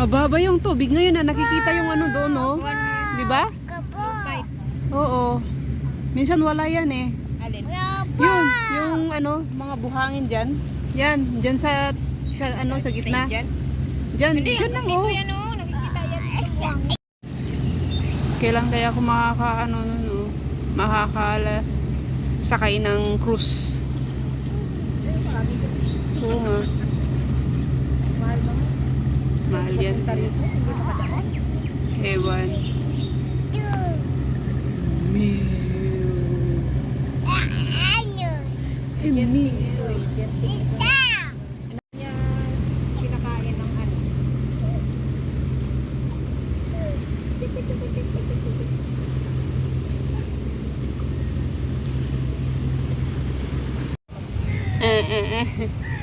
Mababa yung tubig ngayon na nakikita yung ano doon, no? Di ba? Oo. Minsan wala yan eh. Alin? Yun, yung ano, mga buhangin dyan. Yan, dyan sa ano, sa gitna. Dyan? Dyan, Hindi, dyan lang dito oh. yan oh. Nakikita yan. Kailan kaya ako makaka, ano, no, makakala sakay ng cruise. Oo nga. Mahal ba? Mahal yan. Punta rito, hindi makadaan. Ewan. Genting ito eh. Genting ito. Ano niya kinakain ng ano? Eh.